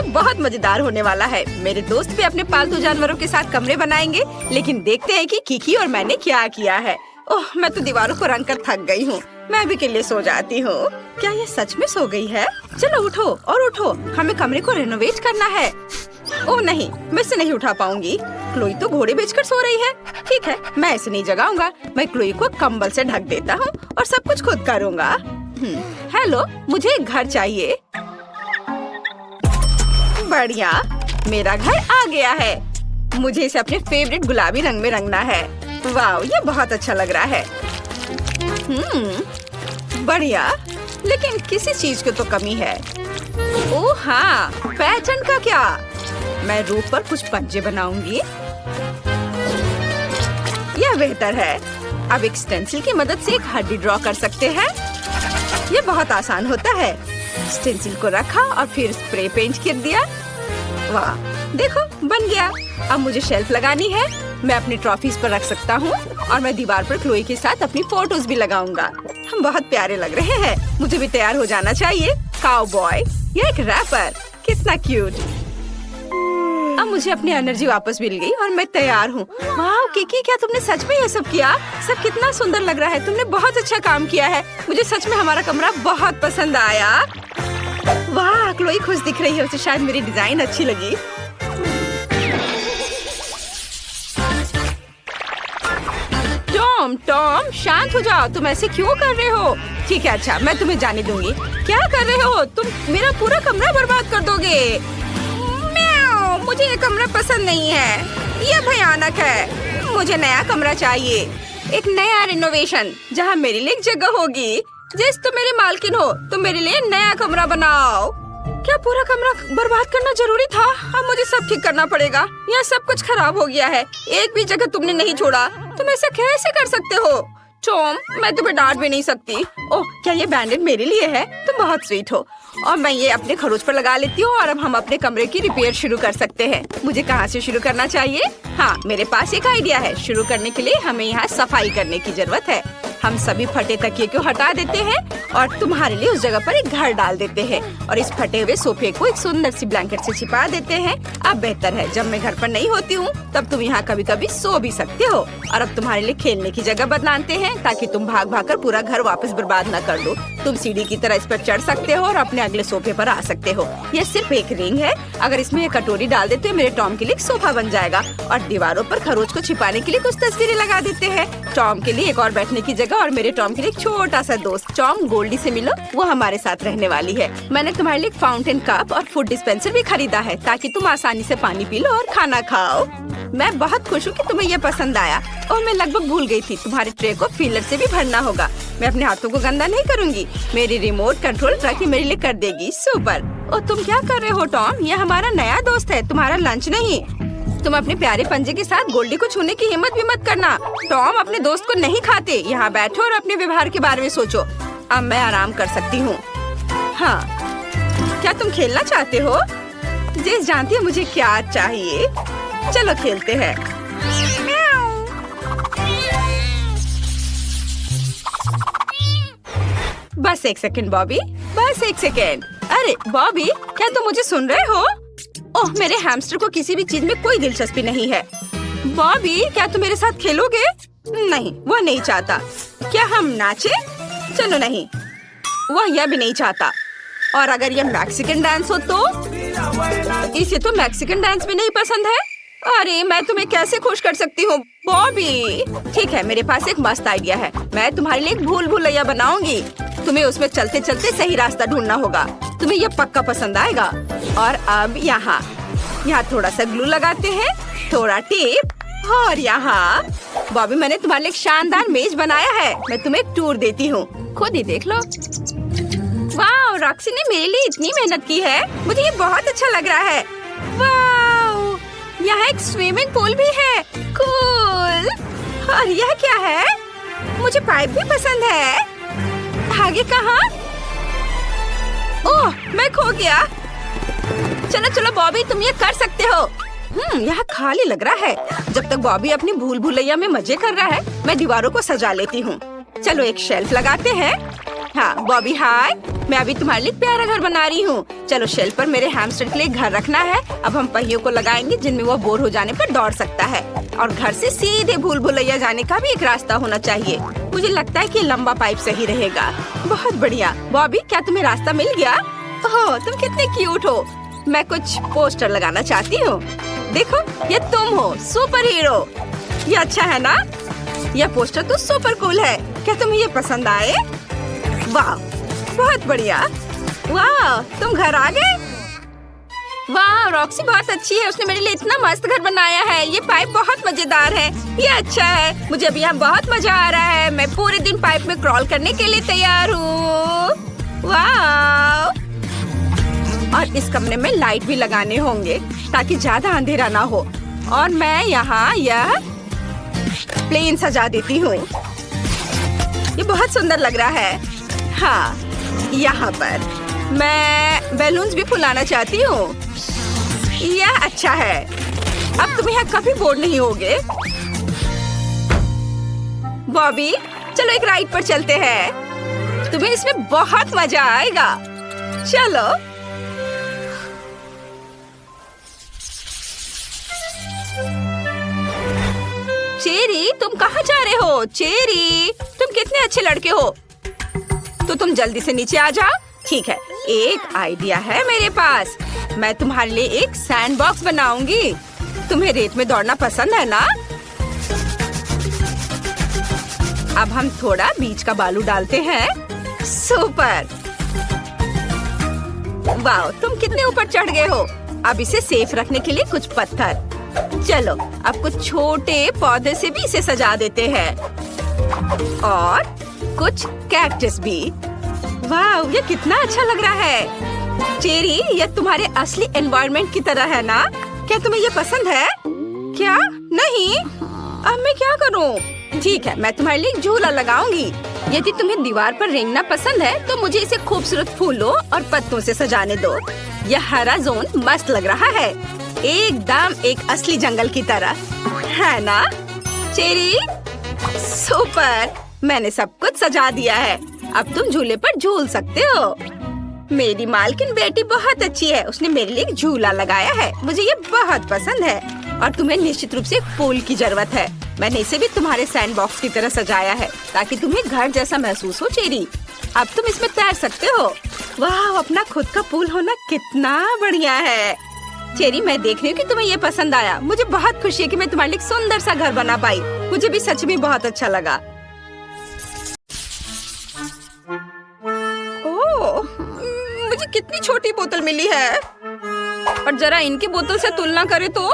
बहुत मजेदार होने वाला है। मेरे दोस्त भी अपने पालतू जानवरों के साथ कमरे बनाएंगे, लेकिन देखते हैं कि किकी और मैंने क्या किया है। ओह, मैं तो दीवारों को रंग कर थक गई हूँ। मैं भी के लिए सो जाती हूँ। क्या ये सच में सो गई है? चलो उठो और उठो, हमें कमरे को रेनोवेट करना है। ओह नहीं, मैं इसे नहीं उठा पाऊंगी। क्लोई तो घोड़े बेचकर सो रही है। ठीक है, मैं इसे नहीं जगाऊंगा। मैं क्लोई को कंबल से ढक देता हूँ और सब कुछ खुद करूँगा। हेलो, मुझे एक घर चाहिए। बढ़िया, मेरा घर आ गया है। मुझे इसे अपने फेवरेट गुलाबी रंग में रंगना है। वाह, ये बहुत अच्छा लग रहा है। बढ़िया, लेकिन किसी चीज की तो कमी है। ओह हाँ, पैटर्न का क्या? मैं रूफ पर कुछ पंजे बनाऊंगी। यह बेहतर है। अब एक स्टेंसिल की मदद से एक हड्डी ड्रॉ कर सकते हैं। ये बहुत आसान होता है। स्टेंसिल को रखा और फिर स्प्रे पेंट कर दिया। वाह, देखो बन गया। अब मुझे शेल्फ लगानी है। मैं अपनी ट्रॉफीज पर रख सकता हूँ और मैं दीवार पर क्लोई के साथ अपनी फोटोज भी लगाऊंगा। हम बहुत प्यारे लग रहे हैं। मुझे भी तैयार हो जाना चाहिए। काउबॉय, ये एक रैपर, कितना क्यूट। अब मुझे अपनी एनर्जी वापस मिल गई और मैं तैयार हूँ। वाह किकी, क्या तुमने सच में ये सब किया? सब कितना सुंदर लग रहा है। तुमने बहुत अच्छा काम किया है। मुझे सच में हमारा कमरा बहुत पसंद आया। वाह, क्लोई खुश दिख रही है। उसे शायद मेरी डिजाइन अच्छी लगी। टॉम, शांत हो जाओ। तुम ऐसे क्यों कर रहे हो? ठीक है, अच्छा, मैं तुम्हें जाने दूंगी। क्या कर रहे हो तुम? मेरा पूरा कमरा बर्बाद कर दोगे। म्याऊ, मुझे ये कमरा पसंद नहीं है। ये भयानक है। मुझे नया कमरा चाहिए। एक नया रिनोवेशन जहाँ मेरे लिए एक जगह होगी। जिस तुम मेरी मालकिन हो, तुम मेरे लिए नया कमरा बनाओ। क्या पूरा कमरा बर्बाद करना जरूरी था? अब मुझे सब ठीक करना पड़ेगा। यहाँ सब कुछ खराब हो गया है। एक भी जगह तुमने नहीं छोड़ा। तुम ऐसा कैसे कर सकते हो? टॉम, मैं तुम्हें डांट भी नहीं सकती। ओह, क्या ये बैंडेड मेरे लिए है? तुम बहुत स्वीट हो। और मैं ये अपने खरोच पर लगा लेती हूँ और अब हम अपने कमरे की रिपेयर शुरू कर सकते हैं। मुझे कहाँ से शुरू करना चाहिए? हाँ, मेरे पास एक आइडिया है। शुरू करने के लिए हमें यहाँ सफाई करने की जरूरत है। हम सभी फटे तकिए को हटा देते हैं और तुम्हारे लिए उस जगह पर एक घर डाल देते हैं और इस फटे हुए सोफे को एक सुंदर सी ब्लैंकेट से छिपा देते हैं। अब बेहतर है, जब मैं घर पर नहीं होती हूँ तब तुम यहाँ कभी कभी सो भी सकते हो। और अब तुम्हारे लिए खेलने की जगह बनाते हैं ताकि तुम भाग भाग कर पूरा घर वापस बर्बाद न कर दो। तुम सीढ़ी की तरह इस पर चढ़ सकते हो और अपने अगले सोफे पर आ सकते हो। यह सिर्फ एक रिंग है। अगर इसमें एक कटोरी डाल देते हो, मेरे टॉम के लिए एक सोफा बन जाएगा। और दीवारों पर खरोच को छिपाने के लिए कुछ तस्वीरें लगा देते हैं। टॉम के लिए एक और बैठने की जगह और मेरे टॉम के लिए एक छोटा सा दोस्त। टॉम, गोल्डी से मिलो, वो हमारे साथ रहने वाली है। मैंने तुम्हारे लिए एक फाउंटेन कप और फूड डिस्पेंसर भी खरीदा है ताकि तुम आसानी से पानी पी लो और खाना खाओ। मैं बहुत खुश हूँ कि तुम्हें ये पसंद आया। और मैं लगभग भूल गई थी, तुम्हारे ट्रे को फीलर से भी भरना होगा। मैं अपने हाथों को गंदा नहीं करूँगी। मेरी रिमोट कंट्रोल ट्रकी मेरे लिए कर देगी। सुपर। और तुम क्या कर रहे हो टॉम? ये हमारा नया दोस्त है, तुम्हारा लंच नहीं। तुम अपने प्यारे पंजे के साथ गोल्डी को छूने की हिम्मत भी मत करना। टॉम अपने दोस्त को नहीं खाते। यहाँ बैठो और अपने व्यवहार के बारे में सोचो। अब मैं आराम कर सकती हूँ। हाँ, क्या तुम खेलना चाहते हो? जेस जानती है मुझे क्या चाहिए। चलो खेलते हैं। बस एक सेकंड बॉबी, बस एक सेकंड। अरे बॉबी, क्या तुम मुझे सुन रहे हो? ओह, मेरे हैमस्टर को किसी भी चीज में कोई दिलचस्पी नहीं है। बॉबी, क्या तुम मेरे साथ खेलोगे? नहीं, वह नहीं चाहता। क्या हम नाचे? चलो नहीं, वह यह भी नहीं चाहता। और अगर यह मैक्सिकन डांस हो तो? इसे तो मैक्सिकन डांस भी नहीं पसंद है। अरे, मैं तुम्हें कैसे खुश कर सकती हूँ बॉबी? ठीक है, मेरे पास एक मस्त आइडिया है। मैं तुम्हारे लिए एक भूल भुलैया बनाऊंगी। तुम्हें उसमें चलते चलते सही रास्ता ढूंढना होगा। तुम्हें यह पक्का पसंद आएगा। और अब यहाँ थोड़ा सा ग्लू लगाते हैं, थोड़ा टेप और यहाँ। बॉबी, मैंने तुम्हारे लिए एक शानदार मेज बनाया है। मैं तुम्हें एक टूर देती हूँ, खुद ही देख लो। वाह, रॉक्सी ने मेरे लिए इतनी मेहनत की है। मुझे ये बहुत अच्छा लग रहा है। वाह, यहाँ एक स्विमिंग पूल भी है। कूल। और यह क्या है? मुझे पाइप भी पसंद है। आगे कहाँ? ओह, मैं खो गया। चलो चलो बॉबी, तुम ये कर सकते हो। यहाँ खाली लग रहा है। जब तक बॉबी अपनी भूल भुलैया में मजे कर रहा है, मैं दीवारों को सजा लेती हूँ। चलो एक शेल्फ लगाते हैं हाँ बॉबी हाय, मैं अभी तुम्हारे लिए प्यारा घर बना रही हूँ। चलो शेल्फ पर मेरे हैमस्टर के लिए घर रखना है। अब हम पहियों को लगाएंगे जिनमें वो बोर हो जाने पर दौड़ सकता है। और घर से सीधे भूल भुलैया जाने का भी एक रास्ता होना चाहिए। मुझे लगता है कि लंबा पाइप सही रहेगा। बहुत बढ़िया। बॉबी क्या तुम्हें रास्ता मिल गया? ओह तुम कितने क्यूट हो। मैं कुछ पोस्टर लगाना चाहती हूँ। देखो ये तुम हो, सुपर हीरो। ये अच्छा है ना? यह पोस्टर तो सुपर कूल है। क्या तुम्हें ये पसंद आए? वाह बहुत बढ़िया। वाह तुम घर आ गए? वाह रॉक्सी बहुत अच्छी है। उसने मेरे लिए इतना मस्त घर बनाया है। ये पाइप बहुत मजेदार है। ये अच्छा है। मुझे अभी यहाँ बहुत मजा आ रहा है। मैं पूरे दिन पाइप में क्रॉल करने के लिए तैयार हूँ। वाह। और इस कमरे में लाइट भी लगाने होंगे ताकि ज्यादा अंधेरा ना हो। और मैं यहाँ यह प्लेन सजा देती हूँ। ये बहुत सुंदर लग रहा है। हाँ यहाँ पर मैं बैलून्स भी फुलाना चाहती हूँ। यह अच्छा है। अब तुम यहाँ कभी बोर नहीं होगे। बॉबी चलो एक राइड पर चलते हैं। तुम्हें इसमें बहुत मजा आएगा। चलो। चेरी तुम कहाँ जा रहे हो? चेरी तुम कितने अच्छे लड़के हो। तो तुम जल्दी से नीचे आ जाओ। ठीक है एक आइडिया है मेरे पास। मैं तुम्हारे लिए एक सैंड बॉक्स बनाऊंगी। तुम्हें रेत में दौड़ना पसंद है ना? अब हम थोड़ा बीच का बालू डालते हैं। सुपर। वाह तुम कितने ऊपर चढ़ गए हो। अब इसे सेफ रखने के लिए कुछ पत्थर। चलो अब कुछ छोटे पौधे से भी इसे सजा देते हैं। और कुछ कैक्टस भी। वाह ये कितना अच्छा लग रहा है। चेरी ये तुम्हारे असली एनवायरनमेंट की तरह है ना? क्या तुम्हें ये पसंद है? क्या नहीं? अब मैं क्या करूं? ठीक है मैं तुम्हारे लिए झूला लगाऊंगी। यदि तुम्हें दीवार पर रेंगना पसंद है तो मुझे इसे खूबसूरत फूलों और पत्तों से सजाने दो। यह हरा जोन मस्त लग रहा है। एकदम एक असली जंगल की तरह है ना? Cherry super. मैंने सब कुछ सजा दिया है। अब तुम झूले पर झूल सकते हो। मेरी मालकिन बेटी बहुत अच्छी है। उसने मेरे लिए एक झूला लगाया है। मुझे ये बहुत पसंद है। और तुम्हें निश्चित रूप से एक पूल की जरूरत है। मैंने इसे भी तुम्हारे सैंड बॉक्स की तरह सजाया है ताकि तुम्हें घर जैसा महसूस हो। चेरी अब तुम इसमें तैर सकते हो। वाह अपना खुद का पूल होना कितना बढ़िया है। चेरी मैं देख रही हूँ कि तुम्हें ये पसंद आया। मुझे बहुत खुशी है कि मैं तुम्हारे लिए एक सुंदर सा घर बना पाई। मुझे भी सच में बहुत अच्छा लगा। ओह मुझे कितनी छोटी बोतल मिली है। और जरा इनकी बोतल से तुलना करें तो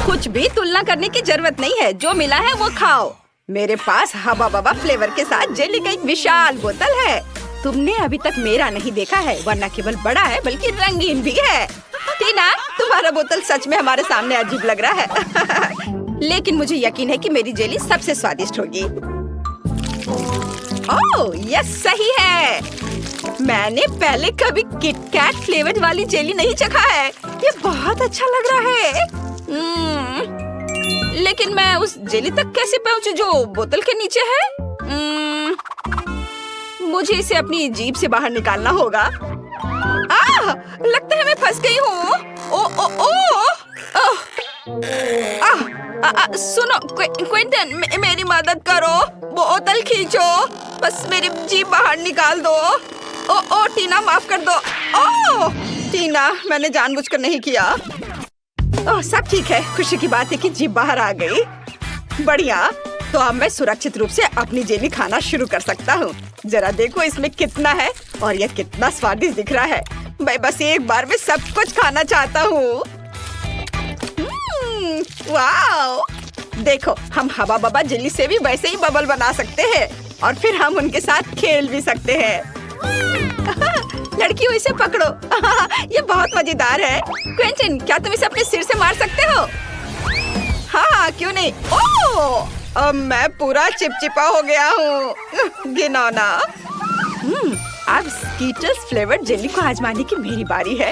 कुछ भी तुलना करने की जरूरत नहीं है। जो मिला है वो खाओ। मेरे पास हवा बवा फ्लेवर के साथ जेली का एक विशाल बोतल है। तुमने अभी तक मेरा नहीं देखा है, वरना केवल बड़ा है बल्कि रंगीन भी है। टीना तुम्हारा बोतल सच में हमारे सामने अजीब लग रहा है। लेकिन मुझे यकीन है कि मेरी जेली सबसे स्वादिष्ट होगी। ओह यह सही है। मैंने पहले कभी किटकैट फ्लेवर वाली जेली नहीं चखा है। ये बहुत अच्छा लग रहा है। लेकिन मैं उस जेली तक कैसे पहुंचूं जो बोतल के नीचे है? मुझे इसे अपनी जीभ से बाहर निकालना होगा। लगता है मैं फंस गई हूँ। ओ ओ ओ सुनो क्विंटन मेरी मदद करो। बोतल खींचो। बस मेरी जीभ बाहर निकाल दो। ओ टीना माफ कर दो। ओ टीना मैंने जानबूझकर नहीं किया। ओह सब ठीक है। खुशी की बात है कि जीभ बाहर आ गई। बढ़िया। तो अब मैं सुरक्षित रूप से अपनी जेली खाना शुरू कर सकता हूँ। जरा देखो इसमें कितना है और यह कितना स्वादिष्ट दिख रहा है। मैं बस एक बार में सब कुछ खाना चाहता हूँ। वाह देखो हम हवा बबा जेली से भी वैसे ही बबल बना सकते हैं और फिर हम उनके साथ खेल भी सकते हैं। लड़कियों इसे पकड़ो। ये बहुत मजेदार है। क्विंटन क्या तुम इसे अपने सिर से मार सकते हो? हाँ क्यों नहीं। ओह अब मैं पूरा चिपचिपा हो गया हूँ। घिनौना। अब स्कीटर्स फ्लेवर जेली को आजमाने की मेरी बारी है।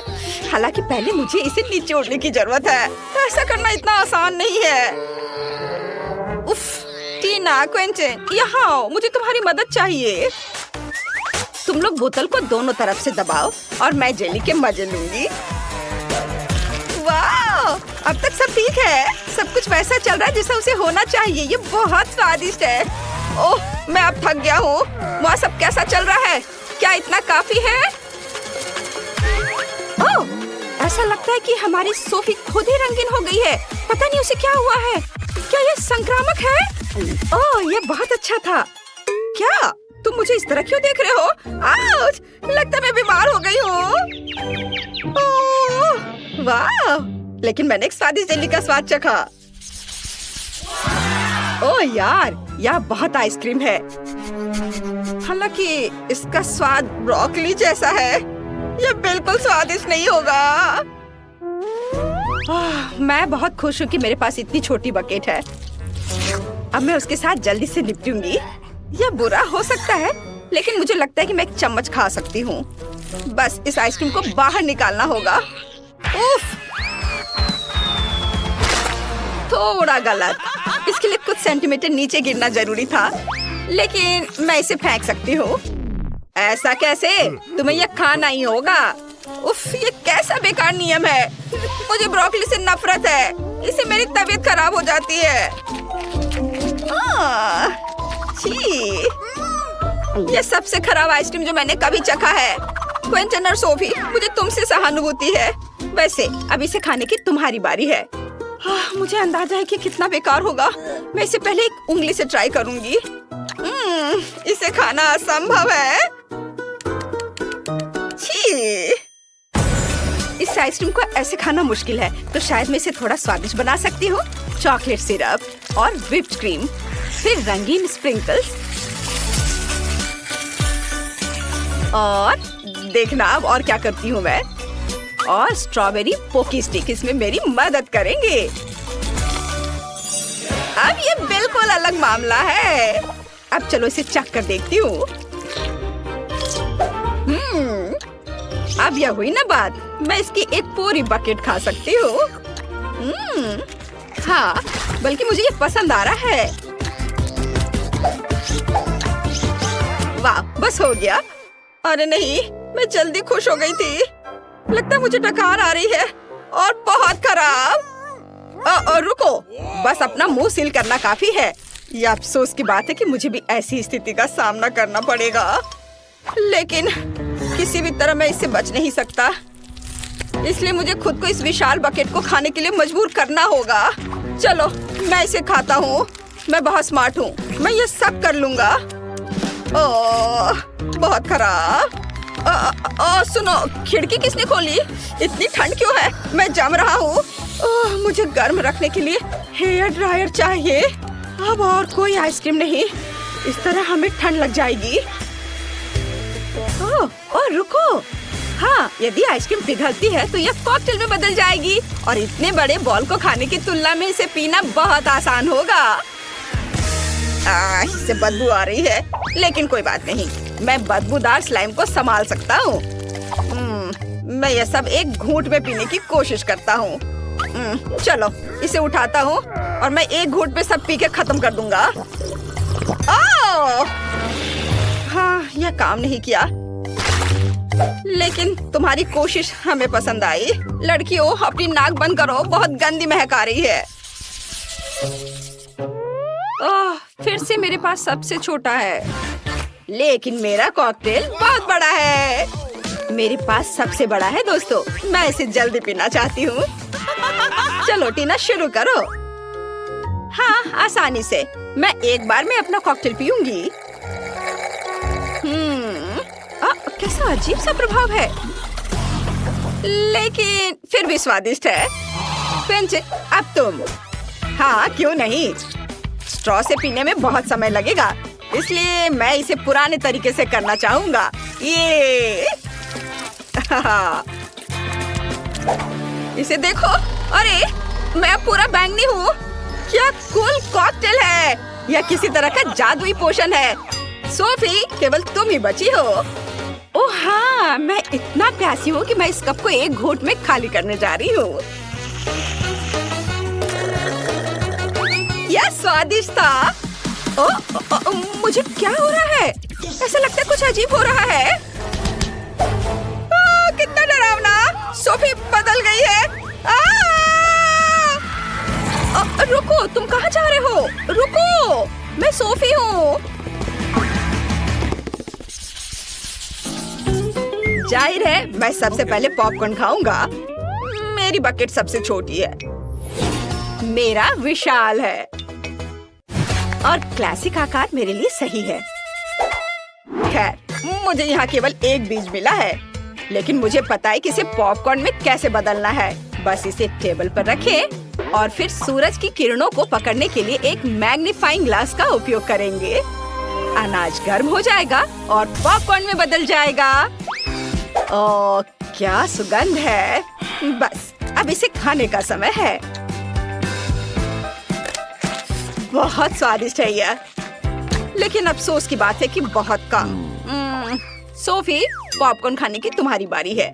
हालांकि पहले मुझे इसे निचोड़ने की जरूरत है। ऐसा करना इतना आसान नहीं है। उफ टीना क्विंटन यहाँ आओ। मुझे तुम्हारी मदद चाहिए। तुम लोग बोतल को दोनों तरफ से दबाओ और मैं जेली के मजे लूंगी। वाह, अब तक सब ठीक है। सब कुछ वैसा चल रहा है जैसा उसे होना चाहिए। ये बहुत स्वादिष्ट है। ओह, मैं अब थक गया हूँ। वहाँ सब कैसा चल रहा है? क्या इतना काफी है? ओह, ऐसा लगता है कि हमारी सोफी खुद ही रंगीन हो गई है। पता नहीं उसे क्या हुआ है। क्या ये संक्रामक है? ओह, ये बहुत अच्छा था। क्या तुम मुझे इस तरह क्यों देख रहे हो? आउच! लगता है मैं बीमार हो गई हूँ। ओह, वाह! लेकिन मैंने एक स्वादिष्ट जेली का स्वाद चखा। ओह यार, यह बहुत आइसक्रीम है। हालांकि इसका स्वाद ब्रोकली जैसा है। यह बिल्कुल स्वादिष्ट नहीं होगा। मैं बहुत खुश हूँ कि मेरे पास इतनी छोटी बकेट है। अब मैं उसके साथ जल्दी से निपटूंगी। यह बुरा हो सकता है, लेकिन मुझे लगता है कि मैं एक चम्मच खा सकती हूँ। बस इस आइसक्रीम को बाहर निकालना होगा। उफ, थोड़ा गलत। इसके लिए कुछ सेंटीमीटर नीचे गिरना जरूरी था, लेकिन मैं इसे फेंक सकती हूँ। ऐसा कैसे? तुम्हें यह खाना ही होगा। उफ, ये कैसा बेकार नियम है। मुझे ब्रोकली से नफरत है। इससे मेरी तबीयत खराब हो जाती है। छी, ये सबसे खराब आइसक्रीम जो मैंने कभी चखा है। क्विंटन और सोफी, मुझे तुमसे सहानुभूति है। वैसे अब इसे खाने की तुम्हारी बारी है। मुझे अंदाजा है कि कितना बेकार होगा। मैं इसे पहले एक उंगली से ट्राई करूंगी। इसे खाना असंभव है। छी, इस आइसक्रीम को ऐसे खाना मुश्किल है, तो शायद मैं इसे थोड़ा स्वादिष्ट बना सकती हूँ। चॉकलेट सिरप और व्हिप्ड क्रीम, फिर रंगीन स्प्रिंकल्स, और देखना अब और क्या करती हूँ मैं। और स्ट्रॉबेरी पोकी स्टिक इसमें मेरी मदद करेंगे। अब ये बिल्कुल अलग मामला है। अब चलो इसे चख कर देखती हूँ। अब यह हुई ना बात। मैं इसकी एक पूरी बकेट खा सकती हूँ। हाँ, बल्कि मुझे ये पसंद आ रहा है। वाह, बस हो गया। अरे नहीं, मैं जल्दी खुश हो गई थी। लगता है मुझे डकार आ रही है, और बहुत खराब। रुको, बस अपना मुंह सील करना काफी है। ये अफसोस की बात है कि मुझे भी ऐसी स्थिति का सामना करना पड़ेगा, लेकिन किसी भी तरह मैं इससे बच नहीं सकता। इसलिए मुझे खुद को इस विशाल बकेट को खाने के लिए मजबूर करना होगा। चलो, मैं इसे खाता हूँ। मैं बहुत स्मार्ट हूँ, मैं ये सब कर लूंगा। ओह, बहुत खराब। सुनो, खिड़की किसने खोली? इतनी ठंड क्यों है? मैं जम रहा हूँ। मुझे गर्म रखने के लिए हेयर ड्रायर चाहिए। अब और कोई आइसक्रीम नहीं, इस तरह हमें ठंड लग जाएगी। रुको, हाँ, यदि आइसक्रीम पिघलती है तो यह कॉकटेल में बदल जाएगी, और इतने बड़े बॉल को खाने की तुलना में इसे पीना बहुत आसान होगा। इससे बदबू आ रही है, लेकिन कोई बात नहीं, मैं बदबूदार स्लाइम को संभाल सकता हूँ। मैं यह सब एक घूंट में पीने की कोशिश करता हूँ। चलो, इसे उठाता हूँ और मैं एक घूंट में सब पी के खत्म कर दूंगा। हाँ, यह काम नहीं किया, लेकिन तुम्हारी कोशिश हमें पसंद आई। लड़कियों, अपनी नाक बंद करो, बहुत गंदी महक आ रही है। फिर से मेरे पास सबसे छोटा है, लेकिन मेरा कॉकटेल बहुत बड़ा है। मेरे पास सबसे बड़ा है दोस्तों, मैं इसे जल्दी पीना चाहती हूँ। चलो टीना, शुरू करो। हाँ, आसानी से। मैं एक बार में अपना कॉकटेल पीऊंगी। कैसा अजीब सा प्रभाव है, लेकिन फिर भी स्वादिष्ट है। क्विंटन, अब तुम। हाँ, क्यों नहीं। स्ट्रॉ से पीने में बहुत समय लगेगा, इसलिए मैं इसे पुराने तरीके से करना चाहूंगा। ये इसे देखो। अरे, मैं पूरा बैंगनी हूँ। क्या कूल कॉकटेल है। यह किसी तरह का जादुई पोषण है। सोफी, केवल तुम ही बची हो। ओह हाँ, मैं इतना प्यासी हूँ कि मैं इस कप को एक घूंट में खाली करने जा रही हूँ। यह स्वादिष्ट था। मुझे क्या हो रहा है? ऐसा लगता है कुछ अजीब हो रहा है। कितना डरावना। सोफी बदल गई है। रुको, तुम कहाँ जा रहे हो? रुको, मैं सोफी हूँ। जाहिर है मैं सबसे पहले पॉपकॉर्न खाऊंगा। मेरी बकेट सबसे छोटी है, मेरा विशाल है और क्लासिक आकार मेरे लिए सही है। खैर, मुझे यहाँ केवल एक बीज मिला है, लेकिन मुझे पता है कि इसे पॉपकॉर्न में कैसे बदलना है। बस इसे टेबल पर रखें और फिर सूरज की किरणों को पकड़ने के लिए एक मैग्नीफाइंग ग्लास का उपयोग करेंगे। अनाज गर्म हो जाएगा और पॉपकॉर्न में बदल जाएगा। ओह, क्या सुगंध है। बस अब इसे खाने का समय है। बहुत स्वादिष्ट है यह, लेकिन अफसोस की बात है कि बहुत कम। सोफी, पॉपकॉर्न खाने की तुम्हारी बारी है।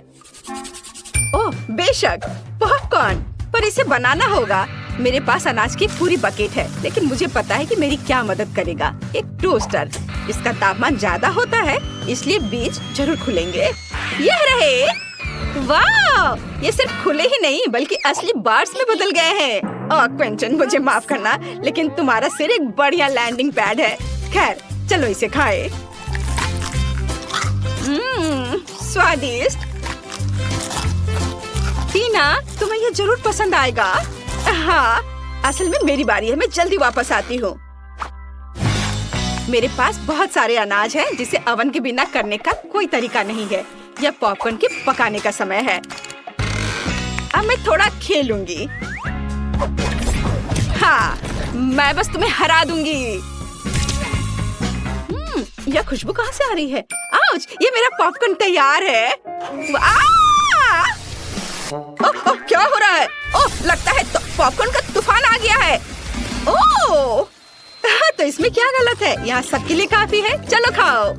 ओह बेशक, पॉपकॉर्न, पर इसे बनाना होगा। मेरे पास अनाज की पूरी बकेट है, लेकिन मुझे पता है कि मेरी क्या मदद करेगा। एक टोस्टर। इसका तापमान ज्यादा होता है, इसलिए बीज जरूर खुलेंगे। यह रहे। वाह, ये सिर्फ खुले ही नहीं बल्कि असली बार्स में बदल गए हैं। ओह क्विंटन, मुझे माफ करना, लेकिन तुम्हारा सिर एक बढ़िया लैंडिंग पैड है। खैर, चलो इसे खाएं। स्वादिष्ट। टीना, तुम्हें ये जरूर पसंद आएगा। हाँ, असल में मेरी बारी है, मैं जल्दी वापस आती हूँ। मेरे पास बहुत सारे अनाज हैं जिसे ओवन के बिना करने का कोई तरीका नहीं है। यह पॉपकॉर्न के पकाने का समय है। अब मैं थोड़ा खेलूंगी। हाँ, मैं बस तुम्हें हरा दूंगी। यह खुशबू कहाँ से आ रही है? आउच! ये मेरा पॉपकॉर्न तैयार है। ओह, क्या हो रहा है? ओह, लगता है तो पॉपकॉर्न का तूफान आ गया है। ओह, तो इसमें क्या गलत है? यहाँ सबके लिए काफी है। चलो खाओ।